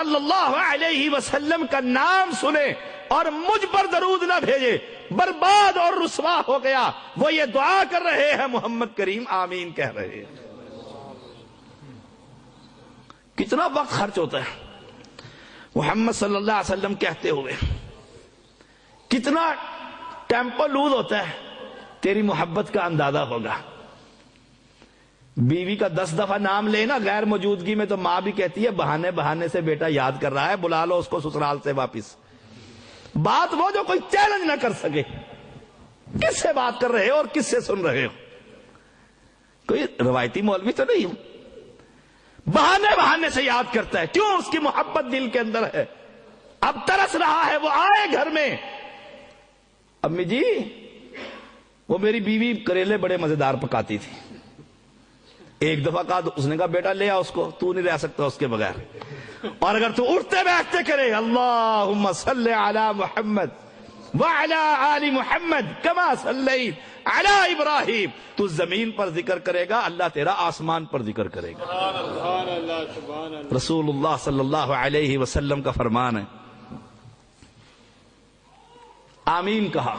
صلی اللہ علیہ وسلم کا نام سنے اور مجھ پر درود نہ بھیجے برباد اور رسوا ہو گیا. وہ یہ دعا کر رہے ہیں, محمد کریم آمین کہہ رہے ہیں. کتنا وقت خرچ ہوتا ہے محمد صلی اللہ علیہ وسلم کہتے ہوئے, کتنا ٹیمپو لوز ہوتا ہے, تیری محبت کا اندازہ ہوگا. بیوی کا 10 دفعہ نام لینا غیر موجودگی میں تو ماں بھی کہتی ہے بہانے بہانے سے بیٹا یاد کر رہا ہے, بلا لو اس کو سسرال سے واپس. بات وہ جو کوئی چیلنج نہ کر سکے, کس سے بات کر رہے ہو اور کس سے سن رہے ہو, کوئی روایتی مولوی تو نہیں ہوں. بہانے بہانے سے یاد کرتا ہے, کیوں؟ اس کی محبت دل کے اندر ہے. اب ترس رہا ہے, وہ آئے گھر میں, امی جی وہ میری بیوی کریلے بڑے مزیدار پکاتی تھی. ایک دفعہ کہا, اس نے کہا بیٹا لے آ اس کو, تو نہیں رہ سکتا اس کے بغیر. اور اگر تو اٹھتے بیٹھتے کرے اللہم صلی علی محمد وعلی آل محمد کما صلیت علی ابراہیم, تو زمین پر ذکر کرے گا, اللہ تیرا آسمان پر ذکر کرے گا. رسول اللہ صلی اللہ علیہ وسلم کا فرمان ہے. آمین کہا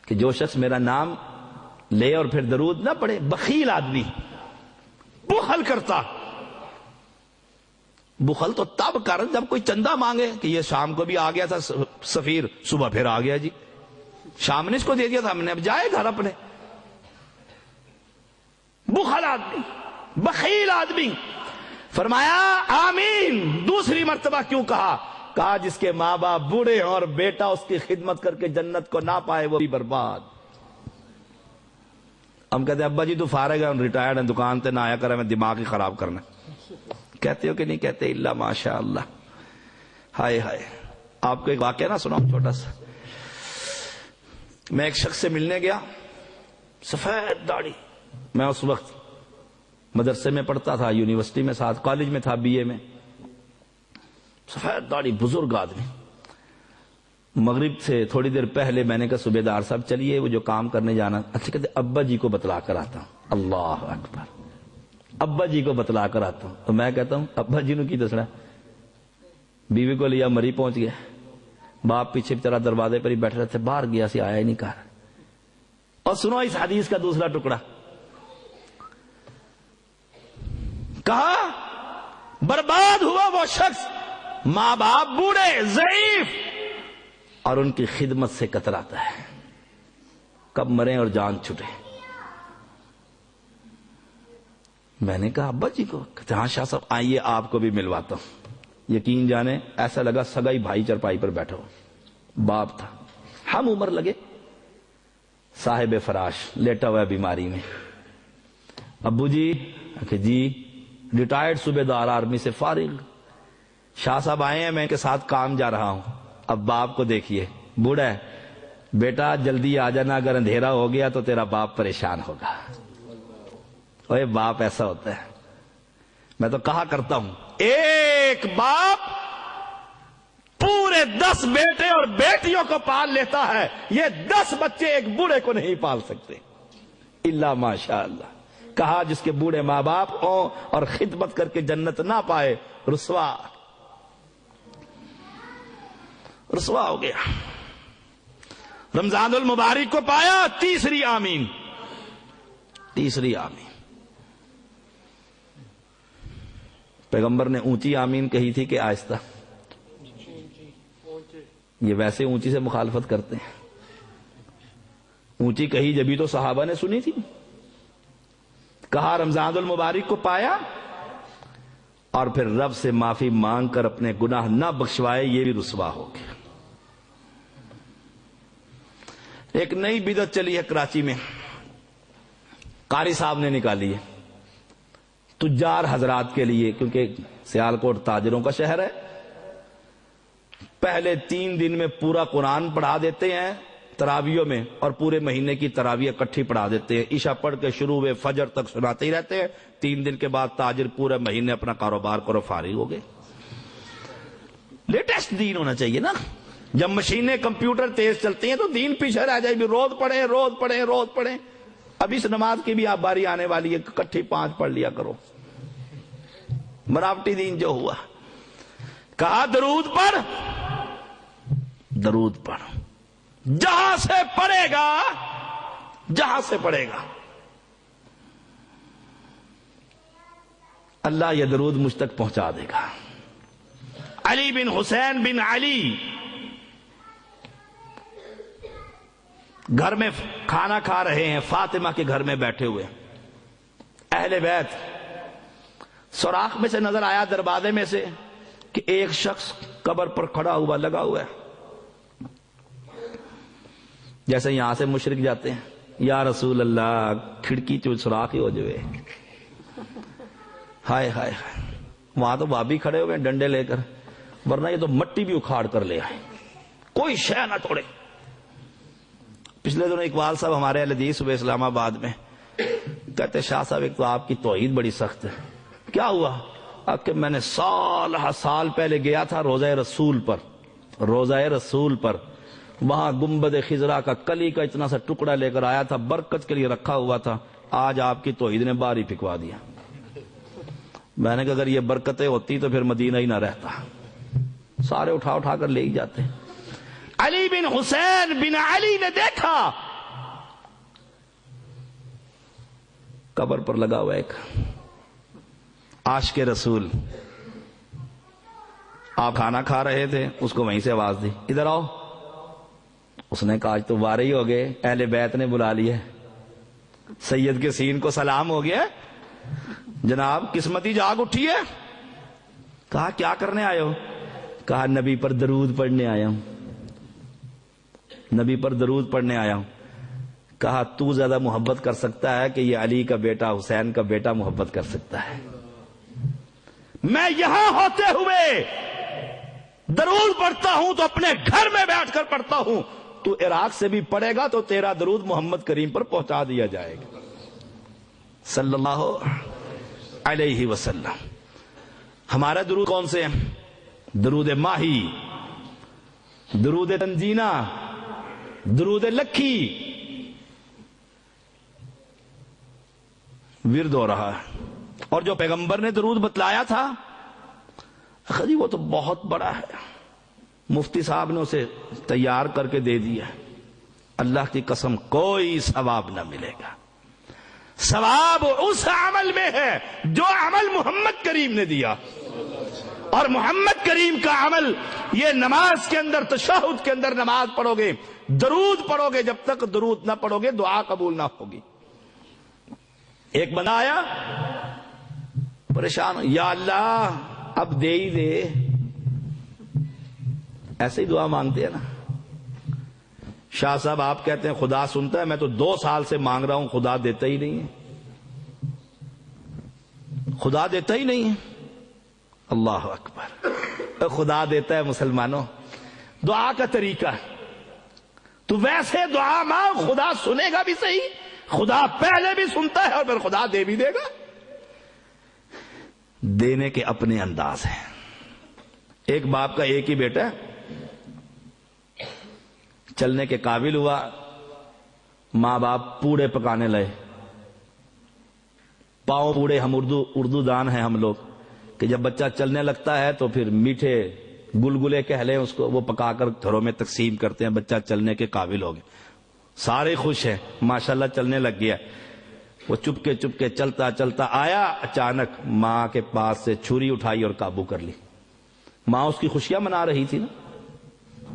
کہ جو شخص میرا نام لے اور پھر درود نہ پڑھے, بخیل آدمی, بخل کرتا. بخل تو تب کر جب کوئی چندہ مانگے کہ یہ شام کو بھی آ گیا تھا سفیر, صبح پھر آ گیا جی, شام نے اس کو دے دیا تھا, ہم نے اب جائے گھر اپنے. بخل آدمی, بخیل آدمی. فرمایا آمین دوسری مرتبہ کیوں کہا؟ کہا جس کے ماں باپ بوڑھے اور بیٹا اس کی خدمت کر کے جنت کو نہ پائے وہ بھی برباد. ہم کہتے ہیں ابا جی تو فارغ ہے, ریٹائرڈ ہیں, دکان تے نہ آیا کرے, میں دماغ ہی خراب کرنا. کہتے ہو کہ نہیں کہتے؟ اللہ ماشاء اللہ. ہائے ہائے. آپ کو ایک واقعہ نہ سناؤں چھوٹا سا. میں ایک شخص سے ملنے گیا, سفید داڑھی, میں اس وقت مدرسے میں پڑھتا تھا, یونیورسٹی میں ساتھ, کالج میں تھا, BA میں. سفید داڑھی, بزرگ آدمی. مغرب سے تھوڑی دیر پہلے میں نے کہا صوبے دار صاحب چلیے وہ جو کام کرنے جانا. اچھا کہتے ابا جی کو بتلا کر آتا ہوں. اللہ اکبر, ابا جی کو بتلا کر آتا ہوں. تو میں کہتا ہوں ابا جی نو کی دسنا. بیوی کو لیا, مری پہنچ گیا, باپ پیچھے بیچارہ دروازے پر ہی بیٹھ رہے تھے, باہر گیا سی آیا ہی نہیں کہا. اور سنو اس حدیث کا دوسرا ٹکڑا. کہا برباد ہوا وہ شخص ماں باپ بوڑھے ضعیف اور ان کی خدمت سے کتراتا ہے, کب مریں اور جان چھٹے. میں نے کہا ابا جی کو؟ کہتے ہاں شاہ صاحب آئیے آپ کو بھی ملواتا ہوں. یقین جانے ایسا لگا سگائی بھائی چرپائی پر بیٹھا ہو. باپ تھا, ہم عمر لگے, صاحب فراش, لیٹا ہوا ہے بیماری میں. ابو جی کہ جی, ریٹائرڈ صوبے دار آرمی سے فارغ. شاہ صاحب آئے ہیں, میں کے ساتھ کام جا رہا ہوں. اب باپ کو دیکھیے, بوڑھا ہے, بیٹا جلدی آ جانا, اگر اندھیرا ہو گیا تو تیرا باپ پریشان ہوگا. اوے باپ ایسا ہوتا ہے. میں تو کہا کرتا ہوں ایک باپ پورے 10 بیٹے اور بیٹیوں کو پال لیتا ہے, یہ 10 بچے ایک بوڑھے کو نہیں پال سکتے. الا ماشاء اللہ. کہا جس کے بوڑھے ماں باپ ہوں اور خدمت کر کے جنت نہ پائے, رسوا ہو گیا. رمضان المبارک کو پایا, تیسری آمین. پیغمبر نے اونچی آمین کہی تھی کہ آہستہ؟ یہ ویسے اونچی سے مخالفت کرتے ہیں. اونچی کہی جبھی تو صحابہ نے سنی تھی. کہا رمضان المبارک کو پایا اور پھر رب سے معافی مانگ کر اپنے گناہ نہ بخشوائے, یہ بھی رسوا ہو گیا. ایک نئی بدعت چلی ہے کراچی میں, قاری صاحب نے نکالی ہے تجار حضرات کے لیے, کیونکہ سیالکوٹ تاجروں کا شہر ہے. پہلے 3 دن میں پورا قرآن پڑھا دیتے ہیں تراویوں میں, اور پورے مہینے کی تراویح اکٹھی پڑھا دیتے ہیں. عشاء پڑھ کے شروع ہوئے فجر تک سناتے ہی رہتے ہیں. 3 دن کے بعد تاجر پورے مہینے اپنا کاروبار کرو, فارغ ہو گئے. لیٹسٹ دین ہونا چاہیے نا. جب مشینیں کمپیوٹر تیز چلتی ہیں تو دین پیچھے رہ جائے. بھی روز پڑھیں. اب اس نماز کی بھی آپ باری آنے والی ہے, اکٹھی 5 پڑھ لیا کرو. بناوٹی دین جو ہوا. کہا درود پڑھ، درود پڑھ، جہاں سے پڑھے گا، جہاں سے پڑھے گا اللہ یہ درود مجھ تک پہنچا دے گا. علی بن حسین بن علی گھر میں کھانا کھا رہے ہیں، فاطمہ کے گھر میں بیٹھے ہوئے. اہل بیت سوراخ میں سے نظر آیا، دروازے میں سے، کہ ایک شخص قبر پر کھڑا ہوا لگا ہوا ہے. جیسے یہاں سے مشرک جاتے ہیں، یا رسول اللہ کھڑکی چو سوراخ ہی ہو جائے. ہائے ہائے ہائے، وہاں تو بھابھی کھڑے ہوئے ڈنڈے لے کر، ورنہ یہ تو مٹی بھی اکھاڑ کر لے آئے، کوئی شے نہ توڑے. پچھلے دنوں اقبال صاحب ہمارے اہل حدیث ہوئے اسلام آباد میں، کہتے شاہ صاحب ایک تو آپ کی توحید بڑی سخت ہے. کیا ہوا؟ کہ میں نے سال پہلے گیا تھا روضہ رسول پر، روضہ رسول پر، وہاں گنبد خضرا کا کلی کا اتنا سا ٹکڑا لے کر آیا تھا، برکت کے لیے رکھا ہوا تھا. آج آپ کی توحید نے باہر ہی پھکوا دیا. میں نے کہا اگر یہ برکتیں ہوتی تو پھر مدینہ ہی نہ رہتا. سارے اٹھا اٹھا کر لے ہی جاتے. علی بن حسین بن علی نے دیکھا قبر پر لگا ہوا ایک عاشق رسول. آپ کھانا کھا رہے تھے، اس کو وہیں سے آواز دی، ادھر آؤ. اس نے کہا آج تو وارے ہی ہو گئے، اہل بیت نے بلا لیا، سید کے سین کو سلام ہو گیا، جناب قسمتی جاگ اٹھی ہے. کہا کیا کرنے آئے ہو؟ کہا نبی پر درود پڑھنے آیا ہوں، نبی پر درود پڑھنے آیا ہوں. کہا تو زیادہ محبت کر سکتا ہے کہ یہ علی کا بیٹا حسین کا بیٹا محبت کر سکتا ہے؟ میں یہاں ہوتے ہوئے درود پڑھتا ہوں تو اپنے گھر میں بیٹھ کر پڑھتا ہوں، تو عراق سے بھی پڑھے گا تو تیرا درود محمد کریم پر پہنچا دیا جائے گا صلی اللہ علیہ وسلم. ہمارا درود کون سے ہیں؟ درود ماہی، درود تنزینہ، درود لکھی ورد ہو رہا ہے. اور جو پیغمبر نے درود بتلایا تھا خدی وہ تو بہت بڑا ہے، مفتی صاحب نے اسے تیار کر کے دے دیا. اللہ کی قسم کوئی ثواب نہ ملے گا. ثواب اس عمل میں ہے جو عمل محمد کریم نے دیا. اور محمد کریم کا عمل یہ نماز کے اندر، تشہد کے اندر نماز پڑھو گے، درود پڑھو گے، جب تک درود نہ پڑھو گے دعا قبول نہ ہوگی. ایک بندہ آیا پریشان، یا اللہ اب دے ہی دے. ایسے ہی دعا مانگتے ہیں نا. شاہ صاحب آپ کہتے ہیں خدا سنتا ہے، میں تو 2 سال سے مانگ رہا ہوں، خدا دیتا ہی نہیں ہے، خدا دیتا ہی نہیں ہے. اللہ اکبر، خدا دیتا ہے مسلمانوں. دعا کا طریقہ تو ویسے دعا مانگ، خدا سنے گا بھی صحیح، خدا پہلے بھی سنتا ہے اور پھر خدا دے بھی دے گا. دینے کے اپنے انداز ہیں. ایک باپ کا ایک ہی بیٹا چلنے کے قابل ہوا، ماں باپ پوڑے پکانے لئے. پاؤں پوڑے، ہم اردو دان ہیں ہم لوگ، کہ جب بچہ چلنے لگتا ہے تو پھر میٹھے گلگلے کہہ لیں اس کو، وہ پکا کر گھروں میں تقسیم کرتے ہیں. بچہ چلنے کے قابل ہو گیا، سارے خوش ہیں، ماشاءاللہ چلنے لگ گیا. وہ چپکے چپکے چلتا چلتا آیا، اچانک ماں کے پاس سے چھری اٹھائی اور قابو کر لی. ماں اس کی خوشیاں منا رہی تھی نا.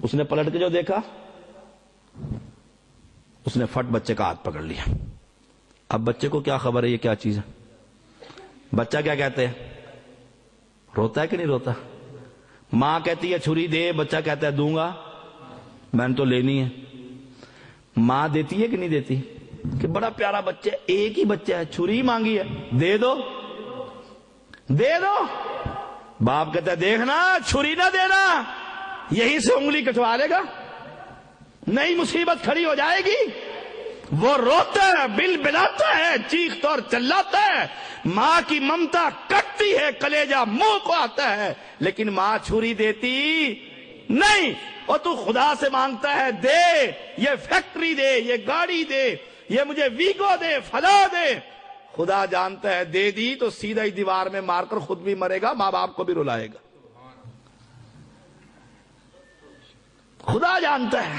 اس نے پلٹ کے جو دیکھا، اس نے فٹ بچے کا ہاتھ پکڑ لیا. اب بچے کو کیا خبر ہے یہ کیا چیز ہے؟ بچہ کیا کہتے ہیں؟ روتا ہے کہ نہیں روتا؟ ماں کہتی ہے چھری دے، بچہ کہتا ہے دوں گا، میں نے تو لینی ہے. ماں دیتی ہے کہ نہیں دیتی؟ کہ بڑا پیارا بچہ ہے، ایک ہی بچہ ہے، چھری مانگی ہے، دے دو دے دو. باپ کہتا ہے دیکھنا چھری نہ دینا، یہیں سے انگلی کٹوا لے گا، نئی مصیبت کھڑی ہو جائے گی. وہ روتا ہے، بل بلاتا ہے، چیختا اور چلاتا ہے. ماں کی ممتا کٹتی ہے، کلیجہ منہ کو آتا ہے، لیکن ماں چھری دیتی نہیں. اور تو خدا سے مانگتا ہے دے، یہ فیکٹری دے، یہ گاڑی دے، یہ مجھے ویگو دے، فلا دے. خدا جانتا ہے دے دی تو سیدھا ہی دیوار میں مار کر خود بھی مرے گا، ماں باپ کو بھی رلائے گا. خدا جانتا ہے.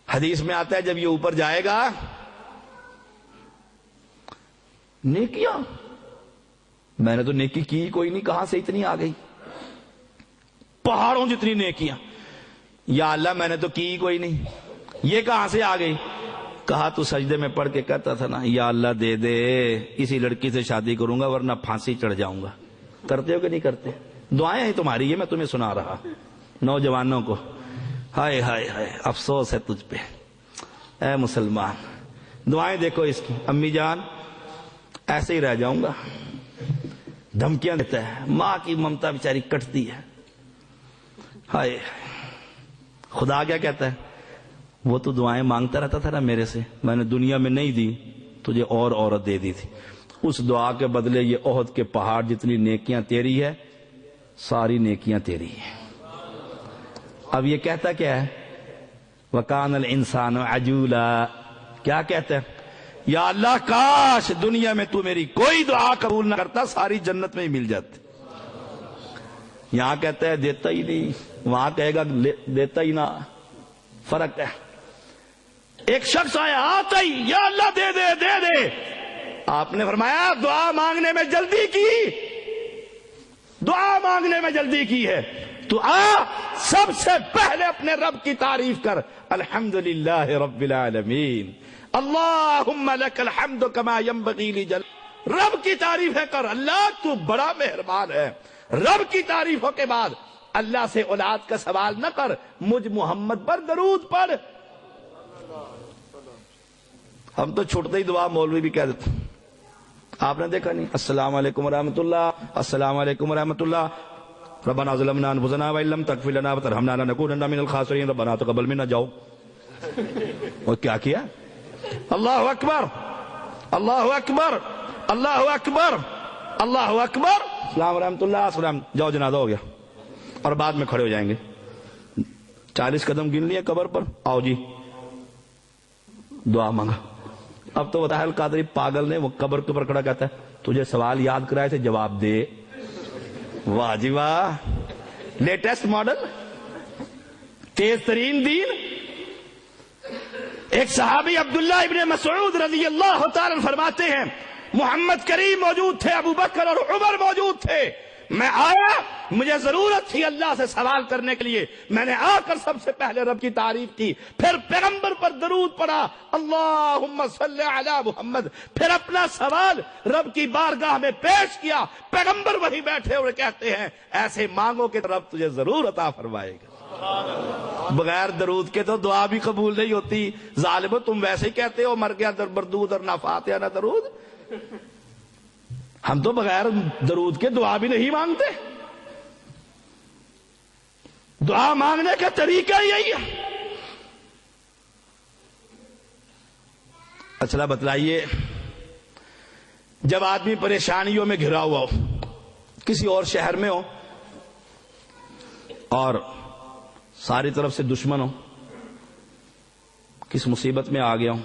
حدیث میں آتا ہے جب یہ اوپر جائے گا، نیکیاں میں نے تو نیکی کی کوئی نہیں، کہاں سے اتنی آ گئی؟ پہاڑوں جتنی نیکیاں. یا اللہ میں نے تو کی کوئی نہیں، یہ کہاں سے آ گئی؟ کہا تو سجدے میں پڑھ کے کہتا تھا نا یا اللہ دے دے، اسی لڑکی سے شادی کروں گا ورنہ پھانسی چڑھ جاؤں گا. کرتے ہو کہ نہیں کرتے؟ دعائیں ہیں تمہاری، یہ میں تمہیں سنا رہا نوجوانوں کو. ہائے ہائے ہائے افسوس ہے تجھ پہ اے مسلمان. دعائیں دیکھو اس کی. امی جان ایسے ہی رہ جاؤں گا، دھمکیاں دیتا ہے، ماں کی ممتا بیچاری کٹتی ہے. ہائے خدا کیا کہتا ہے؟ وہ تو دعائیں مانگتا رہتا تھا نا میرے سے، میں نے دنیا میں نہیں دی تجھے اور عورت دے دی تھی، اس دعا کے بدلے یہ احد کے پہاڑ جتنی نیکیاں تیری ہے، ساری نیکیاں تیری ہیں. اب یہ کہتا کیا ہے؟ وَكَانَ الْإِنسَانُ عَجُولًا. کیا کہتا ہے؟ یا اللہ کاش دنیا میں تو میری کوئی دعا قبول نہ کرتا، ساری جنت میں ہی مل جاتی. یہاں کہتا ہے دیتا ہی نہیں، وہاں کہے گا دیتا ہی نہ. فرق ہے. ایک شخص آیا آتا ہی یا اللہ دے دے دے دے. آپ نے فرمایا دعا مانگنے میں جلدی کی، دعا مانگنے میں جلدی کی ہے. تو سب سے پہلے اپنے رب کی تعریف کر، الحمدللہ رب العالمین، اللہم لک الحمد کما ینبغی لجلالک. رب کی تعریفیں کر، اللہ تو بڑا مہربان ہے. رب کی تعریفوں کے بعد اللہ سے اولاد کا سوال نہ کر، مجھ محمد پر درود پڑھ. ہم تو چھوٹتے ہی دعا مولوی بھی کہہ دیتے. آپ نے دیکھا نہیں؟ السلام علیکم ورحمۃ اللہ، السلام علیکم ورحمۃ اللہ، ربنا ظلمنا انفسنا وان لم تغفر لنا وترحمنا لنكونن من الخاسرین، ربنا تقبل منا. جاؤ اور کیا اللہ اکبر اللہ اکبر اللہ اکبر اللہ اکبر، السلام ورحمۃ اللہ، السلام. جاؤ جنازہ ہو گیا. اور بعد میں کھڑے ہو جائیں گے، 40 قدم گن لیے قبر پر، آؤ جی دعا مانگا. اب تو بتا القادری پاگل نے، وہ قبر کے اوپر کھڑا کہتا ہے تجھے سوال یاد کرائے تھے جواب دے. واہ جی واہ، لیٹسٹ ماڈل، تیز ترین دین. ایک صحابی عبداللہ ابن مسعود رضی اللہ تعالی عنہ فرماتے ہیں محمد کریم موجود تھے، ابو بکر اور عمر موجود تھے. میں آیا، مجھے ضرورت تھی اللہ سے سوال کرنے کے لیے، میں نے آ کر سب سے پہلے رب کی تعریف کی، پھر پیغمبر پر درود پڑھا اللہم صلی علی محمد، پھر اپنا سوال رب کی بارگاہ میں پیش کیا. پیغمبر وہی بیٹھے اور کہتے ہیں ایسے مانگو کہ رب تجھے ضرور عطا فرمائے گا. بغیر درود کے تو دعا بھی قبول نہیں ہوتی. ظالمو تم ویسے ہی کہتے ہو مر گیا در بردود اور نہ فاتحہ نہ درود. ہم تو بغیر درود کے دعا بھی نہیں مانگتے. دعا مانگنے کا طریقہ یہی ہے. اچھا بتلائیے، جب آدمی پریشانیوں میں گھرا ہوا ہو، کسی اور شہر میں ہو اور ساری طرف سے دشمن ہو، کس مصیبت میں آ گیا ہوں،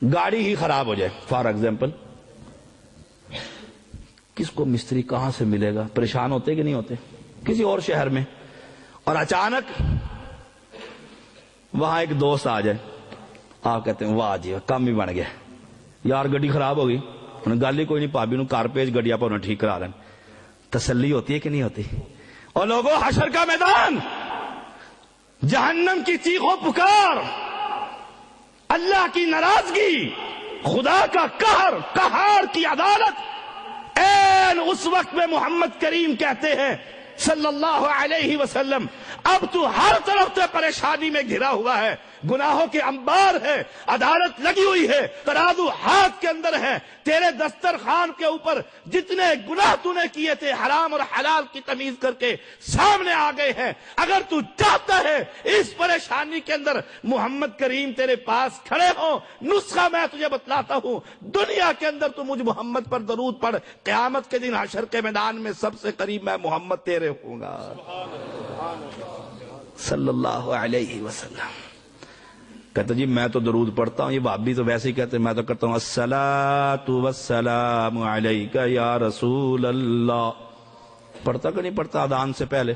گاڑی ہی خراب ہو جائے فار ایگزامپل، کس کو مستری کہاں سے ملے گا؟ پریشان ہوتے کہ نہیں ہوتے؟ کسی اور شہر میں، اور اچانک وہاں ایک دوست آ جائے، آپ کہتے ہیں واہ جی کام ہی بن گیا یار، گڈی خراب ہو گئی، انہیں گل ہی کوئی نہیں، بھابی نو کار پیج گڈی آپ انہیں ٹھیک کرا لیں. تسلی ہوتی ہے کہ نہیں ہوتی؟ اور لوگوں حشر کا میدان، جہنم کی چیخ و پکار، اللہ کی ناراضگی، خدا کا قہر، قہار کی عدالت، اس وقت میں محمد کریم کہتے ہیں صلی اللہ علیہ وسلم اب تو ہر طرف سے پریشانی میں گھرا ہوا ہے، گناہوں کے انبار ہے، عدالت لگی ہوئی ہے، ترازو ہاتھ کے اندر ہے، تیرے دسترخوان کے اوپر جتنے گناہ تو نے کیے تھے حرام اور حلال کی تمیز کر کے سامنے آ گئے ہیں. اگر تو چاہتا ہے اس پریشانی کے اندر محمد کریم تیرے پاس کھڑے ہوں، نسخہ میں تجھے بتلاتا ہوں، دنیا کے اندر تو مجھ محمد پر درود پڑھ، قیامت کے دن حشر کے میدان میں سب سے قریب میں محمد تیرے ہوں گا صلی اللہ علیہ وسلم. کہتا جی میں تو درود پڑھتا ہوں، یہ بھابی تو ویسے ہی کہتے ہیں، میں تو کرتا ہوں الصلاۃ والسلام علیک یا رسول اللہ. پڑھتا کہ نہیں پڑھتا اذان سے پہلے؟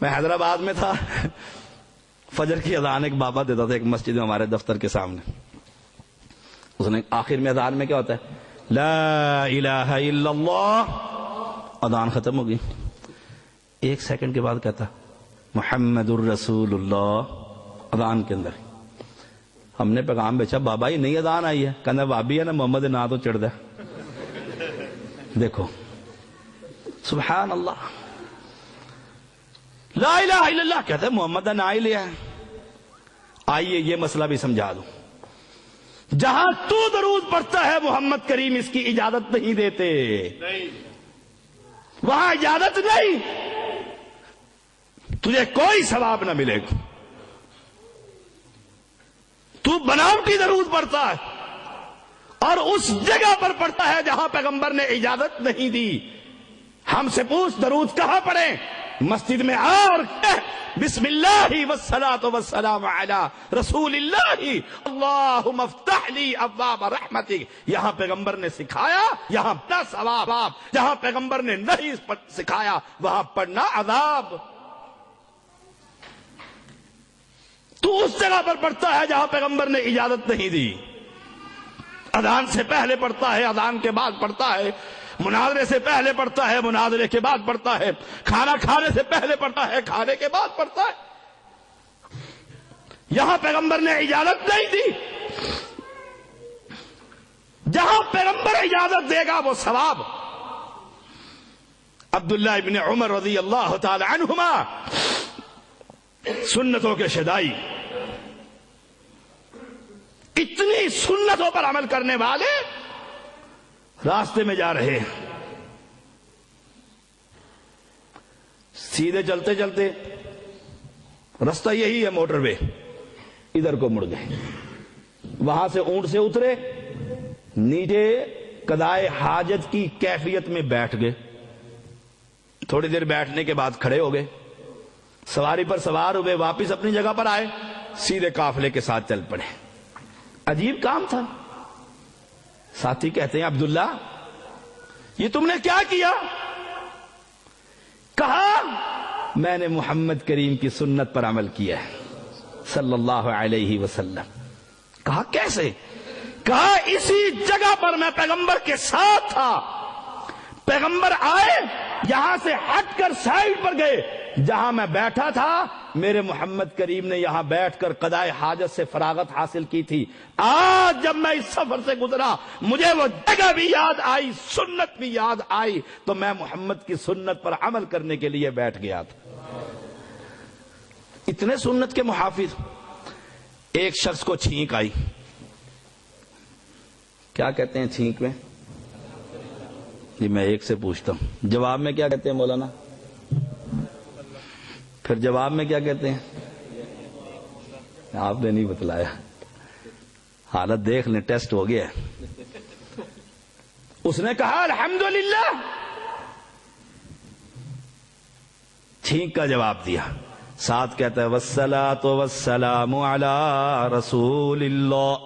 میں حیدرآباد میں تھا، فجر کی اذان ایک بابا دیتا تھا ایک مسجد میں ہمارے دفتر کے سامنے. اس نے آخر میں اذان میں کیا ہوتا ہے؟ لا الہ الا اللہ. اذان ختم ہو گئی، 1 سیکنڈ کے بعد کہتا محمد الرسول اللہ. اذان کے اندر ہم نے پیغام بیچا، بابا یہ نئی اذان آئی ہے. کہنا بابی ہے نا محمد نا تو چڑھ دے. دیکھو سبحان اللہ، لا الہ الا اللہ کہتا ہے، محمد نے نہ ہی لیا ہے. آئیے یہ مسئلہ بھی سمجھا دوں. جہاں تو درود پڑھتا ہے محمد کریم اس کی اجازت نہیں دیتے، وہاں اجازت نہیں، تجھے کوئی ثواب نہ ملے گا. تو بناوٹی درود پڑھتا ہے اور اس جگہ پر پڑھتا ہے جہاں پیغمبر نے اجازت نہیں دی. ہم سے پوچھ درود کہاں پڑھیں؟ مسجد میں آ اور کہہ بسم اللہ والصلاۃ والسلام علی رسول اللہ اللہم افتح لی ابواب رحمتک. یہاں پیغمبر نے سکھایا، یہاں پڑھنا ثواب. جہاں پیغمبر نے نہیں سکھایا وہاں پڑھنا عذاب. تو اس جگہ پر پڑھتا ہے جہاں پیغمبر نے اجازت نہیں دی. اذان سے پہلے پڑھتا ہے، اذان کے بعد پڑھتا ہے، مناظرے سے پہلے پڑھتا ہے، مناظرے کے بعد پڑھتا ہے، کھانا کھانے سے پہلے پڑھتا ہے، کھانے کے بعد پڑھتا ہے. یہاں پیغمبر نے اجازت نہیں دی. جہاں پیغمبر اجازت دے گا وہ ثواب. عبداللہ ابن عمر رضی اللہ تعالی عنہما سنتوں کے شدائی، اتنی سنتوں پر عمل کرنے والے راستے میں جا رہے، سیدھے چلتے چلتے رستہ یہی ہے موٹر وے، ادھر کو مڑ گئے. وہاں سے اونٹ سے اترے، نیچے قضائے حاجت کی کیفیت میں بیٹھ گئے. تھوڑی دیر بیٹھنے کے بعد کھڑے ہو گئے، سواری پر سوار ہوئے، واپس اپنی جگہ پر آئے، سیدھے قافلے کے ساتھ چل پڑے. عجیب کام تھا. ساتھی کہتے ہیں عبداللہ یہ تم نے کیا کیا؟ کہا میں نے محمد کریم کی سنت پر عمل کیا ہے صلی اللہ علیہ وسلم. کہا کیسے؟ کہا اسی جگہ پر میں پیغمبر کے ساتھ تھا، پیغمبر آئے، یہاں سے ہٹ کر سائڈ پر گئے، جہاں میں بیٹھا تھا میرے محمد کریم نے یہاں بیٹھ کر قضائے حاجت سے فراغت حاصل کی تھی. آج جب میں اس سفر سے گزرا مجھے وہ جگہ بھی یاد آئی، سنت بھی یاد آئی، تو میں محمد کی سنت پر عمل کرنے کے لیے بیٹھ گیا تھا. اتنے سنت کے محافظ. ایک شخص کو چھینک آئی. کیا کہتے ہیں چھینک میں؟ جی میں ایک سے پوچھتا ہوں، جواب میں کیا کہتے ہیں مولانا؟ پھر جواب میں کیا کہتے ہیں؟ آپ نے نہیں بتلایا. حالت دیکھ لیں، ٹیسٹ ہو گیا. اس نے کہا الحمدللہ، چھینک کا جواب دیا. ساتھ کہتا ہے والصلاۃ والسلام علی رسول اللہ.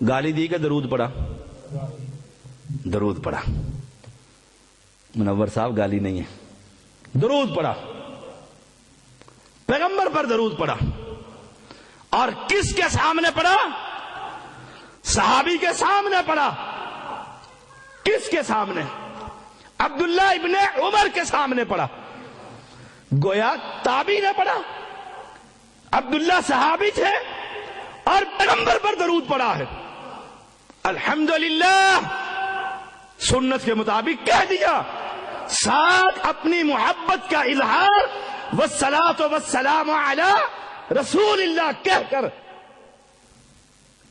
گالی دی کہ درود پڑا؟ درود پڑا. منور صاحب گالی نہیں ہے، درود پڑا، پیغمبر پر درود پڑا. اور کس کے سامنے پڑا؟ صحابی کے سامنے پڑا. کس کے سامنے؟ عبداللہ ابن عمر کے سامنے پڑا. گویا تابعی نے پڑھا، عبداللہ صحابی تھے اور پیغمبر پر درود پڑا ہے. الحمدللہ سنت کے مطابق کہہ دیا، ساتھ اپنی محبت کا اظہار والصلاۃ والسلام علی رسول اللہ کہہ کر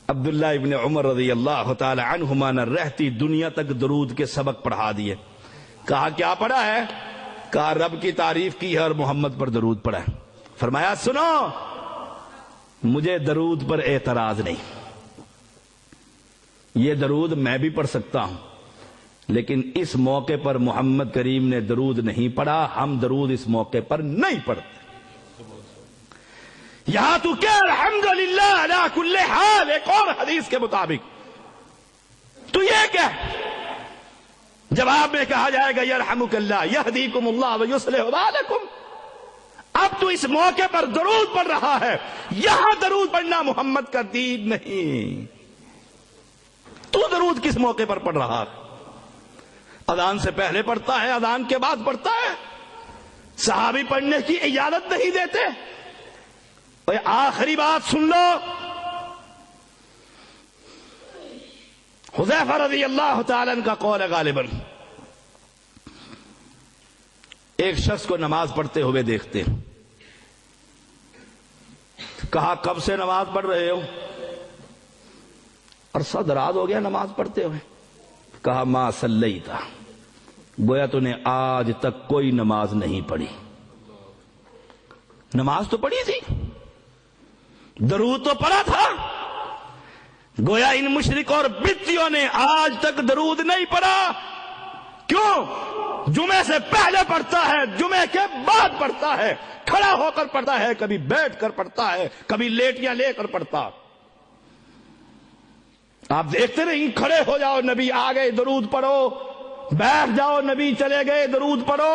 عبداللہ ابن عمر رضی اللہ تعالی عنہما نے رہتی دنیا تک درود کے سبق پڑھا دیے. کہا کیا پڑھا ہے؟ کہا رب کی تعریف کی ہے اور محمد پر درود پڑھا ہے. فرمایا سنو، مجھے درود پر اعتراض نہیں، یہ درود میں بھی پڑھ سکتا ہوں، لیکن اس موقع پر محمد کریم نے درود نہیں پڑھا، ہم درود اس موقع پر نہیں پڑھتے. یہاں تو کیا الحمدللہ علی کل حال، ایک اور حدیث کے مطابق تو یہ کیا جواب میں کہا جائے گا یرحمک اللہ یہدیکم اللہ ویصلح بالکم. اب تو اس موقع پر درود پڑھ رہا ہے، یہاں درود پڑھنا محمد کا دین نہیں. تو درود کس موقع پر پڑھ رہا ہے؟ اذان سے پہلے پڑھتا ہے، اذان کے بعد پڑھتا ہے. صحابی پڑھنے کی اجازت نہیں دیتے. اور آخری بات سن لو، حذیفہ رضی اللہ تعالی عنہ کا قول ہے غالباً، ایک شخص کو نماز پڑھتے ہوئے دیکھتے، کہا کب سے نماز پڑھ رہے ہو؟ عرصہ دراز ہو گیا نماز پڑھتے ہوئے. کہا ما صلیتا، گویا تو نے آج تک کوئی نماز نہیں پڑھی. نماز تو پڑھی تھی، درود تو پڑھا تھا، گویا ان مشرک اور بدعتیوں نے آج تک درود نہیں پڑھا. کیوں؟ جمعے سے پہلے پڑھتا ہے، جمعے کے بعد پڑھتا ہے، کھڑا ہو کر پڑھتا ہے، کبھی بیٹھ کر پڑھتا ہے، کبھی لیٹیاں لے کر پڑھتا. آپ دیکھتے نہیں، کھڑے ہو جاؤ نبی آ گئے درود پڑھو، بیٹھ جاؤ نبی چلے گئے درود پڑھو.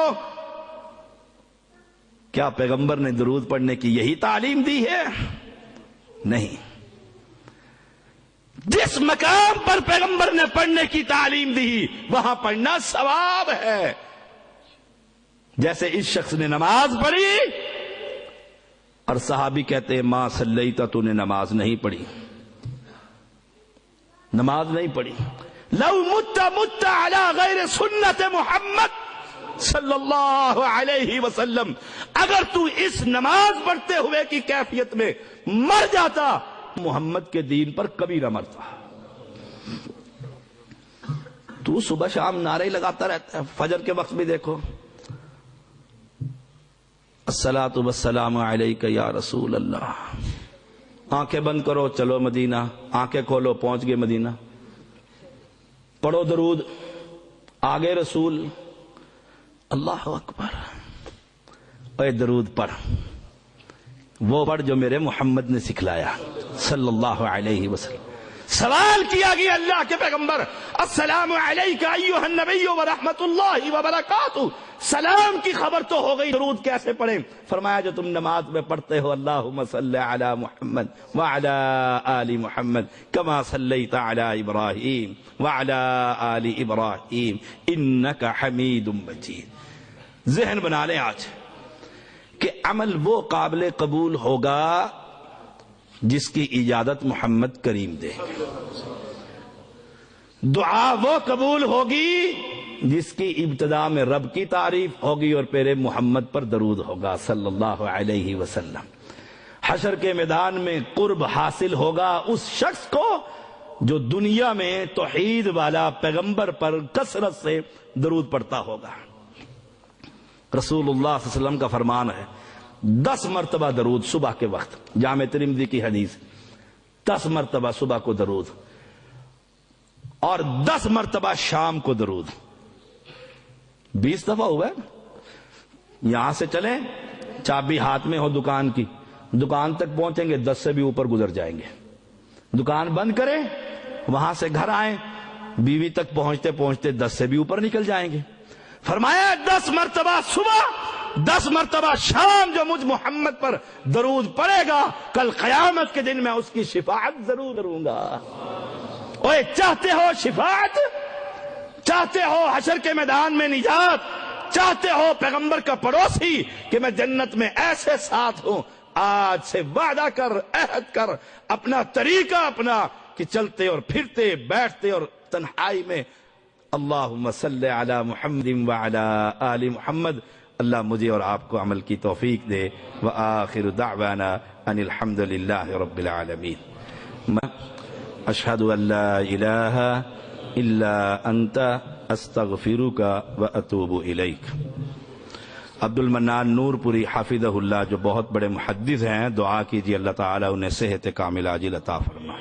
کیا پیغمبر نے درود پڑھنے کی یہی تعلیم دی ہے؟ نہیں. جس مقام پر پیغمبر نے پڑھنے کی تعلیم دی وہاں پڑھنا ثواب ہے. جیسے اس شخص نے نماز پڑھی اور صحابی کہتے ہیں ما صلیتا، تو نے نماز نہیں پڑھی، نماز نہیں پڑھی. لو مت مت علی غیر سنت محمد صلی اللہ علیہ وسلم، اگر تو اس نماز پڑھتے ہوئے کی کیفیت میں مر جاتا محمد کے دین پر کبھی نہ مرتا. تو صبح شام نعرے لگاتا رہتا ہے، فجر کے وقت بھی دیکھو الصلاۃ والسلام علیک یا رسول اللہ. آنکھیں بند کرو چلو مدینہ، آنکھیں کھولو پہنچ گئے مدینہ. پڑھو درود، آگے رسول. اللہ اکبر. اے درود پڑھ، وہ پڑھ جو میرے محمد نے سکھلایا صلی اللہ علیہ وسلم. سوال کیا گیا اللہ کے پیغمبر السلام علیک ایھا النبی ورحمۃ اللہ وبرکاتہ، سلام کی خبر تو ہو گئی، درود کیسے پڑھیں؟ فرمایا جو تم نماز میں پڑھتے ہو اللہم صلی علی محمد وعلی آل محمد کما صلیت علی ابراہیم وعلی آل ابراہیم انک حمید مجید. ذہن بنا لیں آج کہ عمل وہ قابل قبول ہوگا جس کی اجازت محمد کریم دے. دعا وہ قبول ہوگی جس کی ابتدا میں رب کی تعریف ہوگی اور پھر محمد پر درود ہوگا صلی اللہ علیہ وسلم. حشر کے میدان میں قرب حاصل ہوگا اس شخص کو جو دنیا میں توحید والا پیغمبر پر کثرت سے درود پڑھتا ہوگا. رسول اللہ صلی اللہ علیہ وسلم کا فرمان ہے 10 مرتبہ درود صبح کے وقت، جامع ترمذی کی حدیث، 10 مرتبہ صبح کو درود اور 10 مرتبہ شام کو درود. 20 دفعہ ہوا ہے. یہاں سے چلیں، چابی ہاتھ میں ہو دکان کی، دکان تک پہنچیں گے 10 سے بھی اوپر گزر جائیں گے. دکان بند کریں، وہاں سے گھر آئیں، بیوی تک پہنچتے پہنچتے 10 سے بھی اوپر نکل جائیں گے. فرمایا 10 مرتبہ صبح 10 مرتبہ شام جو مجھ محمد پر درود پڑے گا کل قیامت کے دن میں اس کی شفاعت ضرور کروں گا. اوے چاہتے ہو شفاعت؟ چاہتے ہو حشر کے میدان میں نجات؟ چاہتے ہو پیغمبر کا پڑوسی کہ میں جنت میں ایسے ساتھ ہوں؟ آج سے وعدہ کر، عہد کر، اپنا طریقہ اپنا کہ چلتے اور پھرتے بیٹھتے اور تنہائی میں اللہم صلی علی محمد وعلی آل محمد. اللہ مجھے اور آپ کو عمل کی توفیق دے. وآخر دعوانا ان الحمد للہ رب العالمین. اشہد ان لا الہ الا انت استغفرک واتوب الیک. عبد المنان نور پوری حافظہ اللہ جو بہت بڑے محدث ہیں، دعا کیجیے اللہ تعالیٰ انہیں صحت کامل عاجل عطا فرمائے.